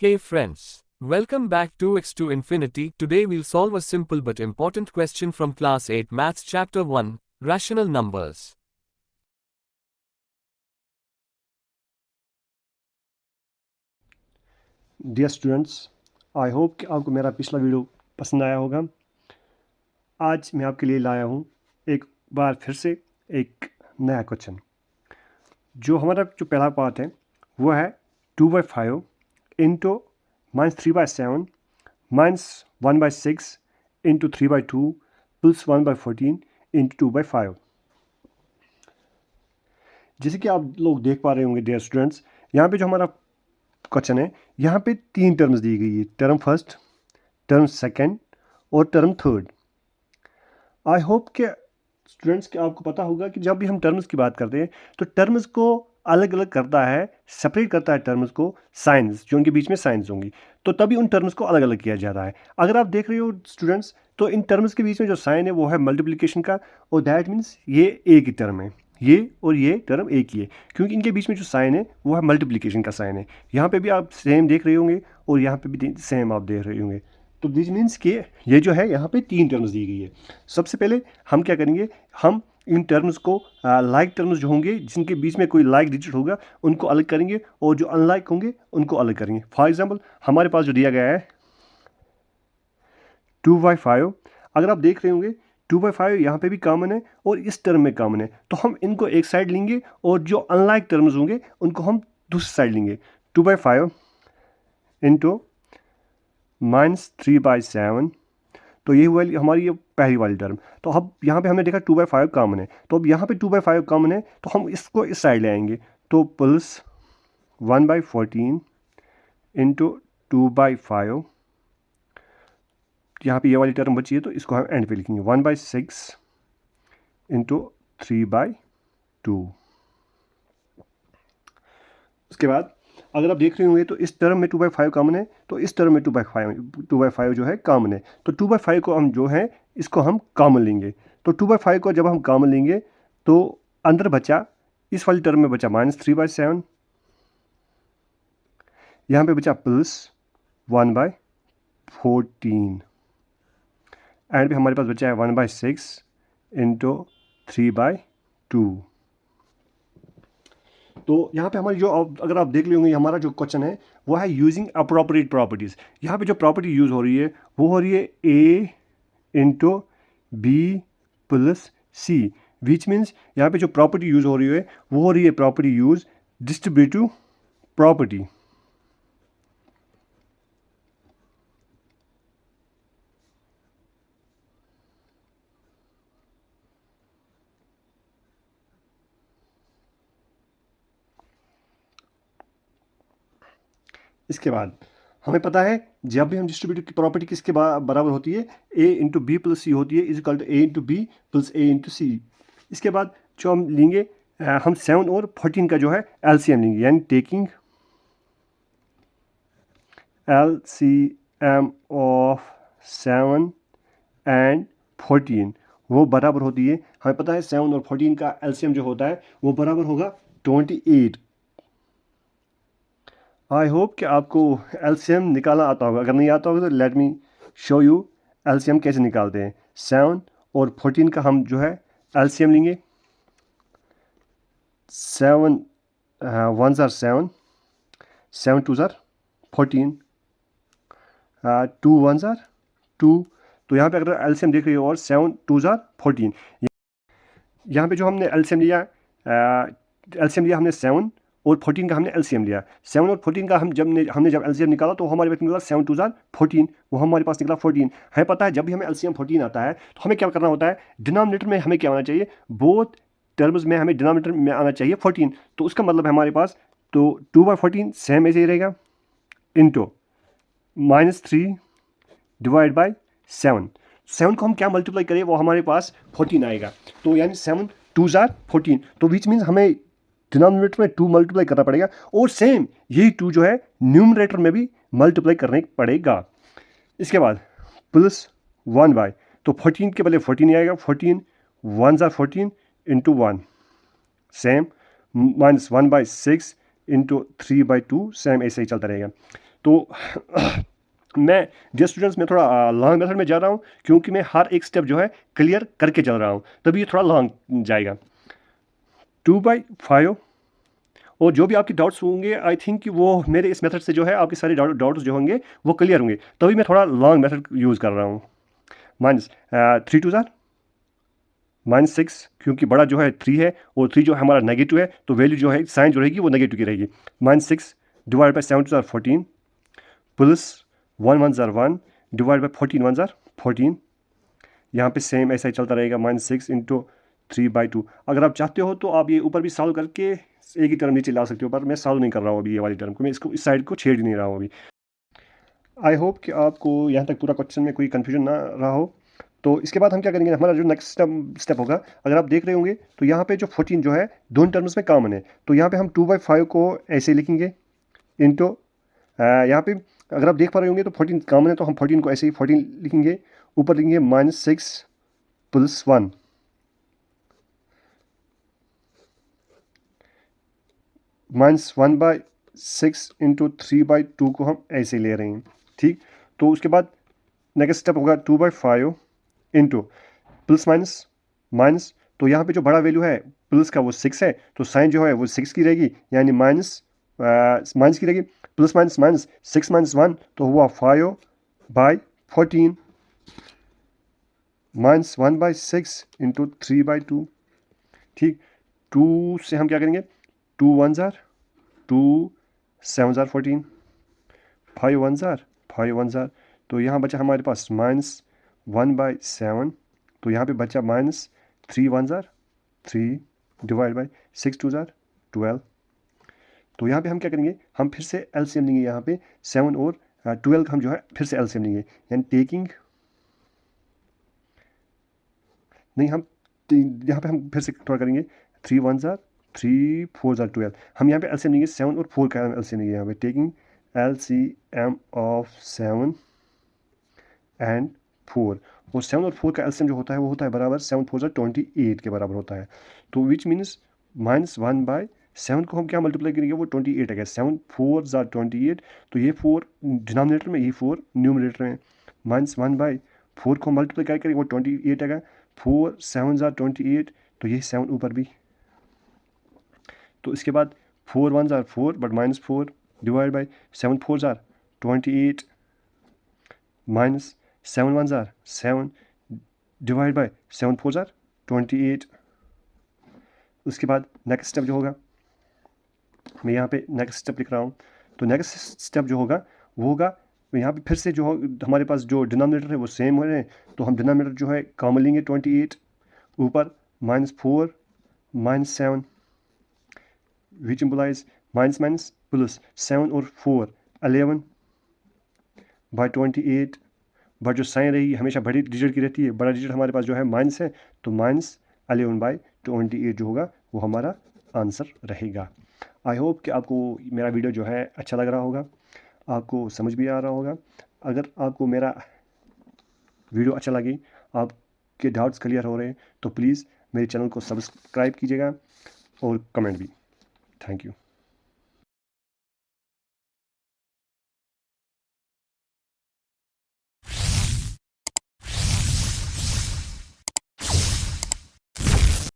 Hey friends, welcome back to X to Infinity. Today we'll solve a simple but important question from Class 8 Maths Chapter 1, Rational Numbers. Dear students, I hope कि आपको मेरा पिछला video पसंद आया होगा। आज मैं आपके लिए लाया हूँ एक बार फिर से एक नया क्वेश्चन। जो पहला पार्ट है वो है 2/5 इंटू -3/7 -1/6 इंटू 3/2 प्लस 1/14 इंटू 2/5। जैसे कि आप लोग देख पा रहे होंगे डियर स्टूडेंट्स, यहाँ पे जो हमारा क्वेश्चन है, यहाँ पे 3 टर्म्स दी गई है, टर्म फर्स्ट, टर्म सेकंड और टर्म थर्ड। आई होप कि स्टूडेंट्स कि आपको पता होगा कि जब भी हम टर्म्स की बात करते हैं तो टर्म्स को अलग अलग करता है, सेपरेट करता है टर्म्स को साइंस, जो उनके बीच में साइंस होंगी, तो तभी उन टर्म्स को अलग अलग किया जा रहा है। अगर आप देख रहे हो स्टूडेंट्स, तो इन टर्म्स के बीच में जो साइन है वो है मल्टीप्लिकेशन का, और दैट मीन्स ये एक ही टर्म है, ये और ये टर्म एक ही है, क्योंकि इनके बीच में जो साइन है वो है मल्टीप्लिकेशन का साइन है। यहाँ पे भी आप सेम देख रहे होंगे और यहाँ पे भी सेम आप देख रहे होंगे। तो दिस मीन्स कि ये जो है यहाँ पे 3 टर्म्स दी गई है। सबसे पहले हम क्या करेंगे, हम इन टर्म्स को लाइक टर्म्स जो होंगे जिनके बीच में कोई लाइक डिजिट होगा उनको अलग करेंगे, और जो अनलाइक होंगे उनको अलग करेंगे। फॉर एग्जांपल हमारे पास जो दिया गया है 2/5, अगर आप देख रहे होंगे 2/5 यहाँ पे भी कॉमन है और इस टर्म में कॉमन है, तो हम इनको एक साइड लेंगे और जो अनलाइक टर्म्स होंगे उनको हम दूसरी साइड लेंगे। 2/5 इंटू -3/7, तो ये हुआ हमारी ये पहली वाली टर्म। तो अब यहाँ पे हमने देखा 2/5 कॉमन है, तो अब यहाँ पे 2/5 कॉमन है तो हम इसको इस साइड ले आएंगे, तो प्लस 1/14 इंटू 2/5। यहाँ पे ये वाली टर्म बची है तो इसको हम एंड पे लिखेंगे 1/6 इंटू 3/2। उसके बाद अगर आप देख रहे होंगे तो इस टर्म में 2/5 कॉमन है, तो इस टर्म में 2/5 जो है कॉमन है, तो 2/5 को हम जो है इसको हम कॉमन लेंगे। तो 2/5 को जब हम कॉमन लेंगे तो अंदर बचा, इस वाली टर्म में बचा -3/7, यहाँ पे बचा प्लस 1/14, एंड पे हमारे पास बचा है 1/6 इंटू 3/2। तो यहाँ पे हमारी जो अगर आप देख लेंगे हमारा जो क्वेश्चन है वो है यूजिंग अप्रोप्रिएट प्रॉपर्टीज़। यहाँ पे जो प्रॉपर्टी यूज़ हो रही है वो हो रही है A into B plus C, which means यहाँ पे जो प्रॉपर्टी यूज़ हो रही है वो हो रही है प्रॉपर्टी यूज डिस्ट्रीब्यूटिव प्रॉपर्टी। इसके बाद हमें पता है जब भी हम डिस्ट्रीब्यूटिव की प्रॉपर्टी किसके बराबर होती है, A into B plus C होती है, is equal to A into B plus A into C. इसके बाद जो हम लेंगे हम 7 और 14 का जो है एलसीएम लेंगे, यानी टेकिंग LCM ऑफ 7 एंड 14 वो बराबर होती है, हमें पता है 7 और 14 का LCM जो होता है वो बराबर होगा 28। आई होप कि आपको LCM निकालना आता होगा, अगर नहीं आता होगा तो let me show you LCM कैसे निकालते हैं। 7 और 14 का हम जो है LCM लेंगे, 7 1s are 7, 7 2s are 14, 2 1s are 2। तो यहाँ पे अगर LCM देख रही हो और 7 2s are 14, यहाँ पे जो हमने LCM लिया हमने 7 और 14 का हमने LCM लिया। 7 और 14 का हमने जब LCM निकाला तो हमारे पास निकला 7 2s are 14, वो हमारे पास निकला 14। हमें पता है जब भी हमें LCM 14 आता है तो हमें क्या करना होता है, डिनोमिनेटर में हमें क्या आना चाहिए, बोथ टर्म्स में हमें डिनोमिनेटर में आना चाहिए 14। तो उसका मतलब है हमारे पास तो 2/14 सेम ऐसे ही रहेगा इंटू -3 डिवाइड बाई 7। 7 को हम क्या मल्टीप्लाई करें वो हमारे पास 14 आएगा, तो यानी 7 2s are 14, तो विच मीन्स हमें डिनोमिनेटर में 2 मल्टीप्लाई करना पड़ेगा, और सेम यही 2 जो है न्यूमरेटर में भी मल्टीप्लाई करने पड़ेगा। इसके बाद प्लस 1/, तो 14 के बदले 14 ही आएगा, 14 1s are 14 into 1 same, -1/6 into 3/2 same, ऐसे ही चलता रहेगा। तो मैं डियर स्टूडेंट्स, मैं थोड़ा लॉन्ग मेथड में जा रहा हूँ क्योंकि मैं हर एक स्टेप जो है क्लियर करके चल रहा हूँ, तभी ये थोड़ा लॉन्ग जाएगा। 2/5 और जो भी आपके डाउट्स होंगे आई थिंक कि वो मेरे इस मेथड से जो है आपके सारे डाउट्स जो होंगे वो क्लियर होंगे, तभी मैं थोड़ा लॉन्ग मेथड यूज़ कर रहा हूँ। माइनस 3 2 -6, क्योंकि बड़ा जो है 3 है और 3 जो है हमारा नेगेटिव है, तो वैल्यू जो है साइन जो रहेगी वो नेगेटिव की रहेगी। -6 divide by 7 2 14 plus 1 1 1 divide by 14 1 14। यहाँ पे सेम ऐसा ही चलता रहेगा, -6 इंटू 3/2। अगर आप चाहते हो तो आप ये ऊपर भी सॉल्व करके एक ही टर्म नीचे ला सकते हो, पर मैं सॉल्व नहीं कर रहा हूँ अभी ये वाली टर्म को, मैं इसको इस साइड को छेड़ ही नहीं रहा हूँ अभी। आई होप कि आपको यहाँ तक पूरा क्वेश्चन में कोई कन्फ्यूजन ना रहा हो। तो इसके बाद हम क्या करेंगे, हमारा जो नेक्स्ट स्टेप होगा, अगर आप देख रहे होंगे तो यहाँ पे जो 14 जो है दोनों टर्म्स में कॉमन है, तो यहाँ पे हम 2/5 को ऐसे लिखेंगे इंटू यहाँ पे अगर आप देख पा रहे होंगे तो 14 कॉमन है, तो हम 14 को ऐसे ही 14 लिखेंगे, ऊपर लिखेंगे -6 प्लस 1 -1/6 इंटू 3/2 को हम ऐसे ले रहे हैं, ठीक। तो उसके बाद नेक्स्ट स्टेप होगा 2/5 इंटू प्लस माइनस माइनस, तो यहाँ पे जो बड़ा वैल्यू है प्लस का वो 6 है, तो साइन जो है वो 6 की रहेगी, यानी माइनस की रहेगी, प्लस माइनस माइनस 6 - 1 तो हुआ 5/14 -1/6 इंटू 3/2, ठीक। 2 से हम क्या करेंगे, 2 1 2 7 14 5 1 5 1 तो यहाँ बचा हमारे पास -1/7, तो यहाँ पे बचा -3 1 3 डिवाइड बाई 6 2 12। तो यहाँ पे हम क्या करेंगे, हम फिर से एलसीएम लेंगे, यहाँ पे 7 और 12 का हम जो है फिर से एलसीएम लेंगे, यानी टेकिंग नहीं, हम यहाँ पे हम फिर से थोड़ा करेंगे, 3 1 3 4 12, हम यहाँ पे एलसीएम लेंगे 7 और 4 का एलसीएम लेंगे, यहाँ पे टेकिंग LCM ऑफ 7 एंड 4, और 7 और 4 का एलसीएम जो होता है वो होता है बराबर 7 4 28 के बराबर होता है, तो विच मीन्स -1/7 को हम क्या मल्टीप्लाई करेंगे, वो 28 है, 7 4 28, तो ये 4 डिनोमिनेटर में, ये 4 न्यूमिनेटर में, -1/4 को मल्टीप्लाई क्या करेंगे वो 28 है, 4 7 28, तो ये 7 ऊपर भी, तो इसके बाद 4 1 4 but -4 divide by 7 4 28 minus 7 1 7 divide by 7 4 28। उसके बाद नेक्स्ट स्टेप जो होगा, मैं यहाँ पे नेक्स्ट स्टेप लिख रहा हूँ, तो नेक्स्ट स्टेप जो होगा वो होगा यहाँ पे फिर से जो हमारे पास जो डिनोमिनेटर है वो सेम हो रहे हैं, तो हम डिनोमिनेटर जो है कॉमन लेंगे 28, ऊपर -4 -7 विच इम्प्लाइज माइनस प्लस 7 और 4 11/28, बट जो साइन रही हमेशा बड़ी डिजिट की रहती है, बड़ा डिजिट हमारे पास जो है माइनस है, तो -11/28 जो होगा वो हमारा आंसर रहेगा। आई होप कि आपको मेरा वीडियो जो है अच्छा लग रहा होगा, आपको समझ भी आ रहा होगा। अगर आपको मेरा वीडियो अच्छा लगे, आपके डाउट्स क्लियर हो रहे हैं, तो प्लीज़ मेरे चैनल को सब्सक्राइब कीजिएगा और कमेंट भी। Thank you.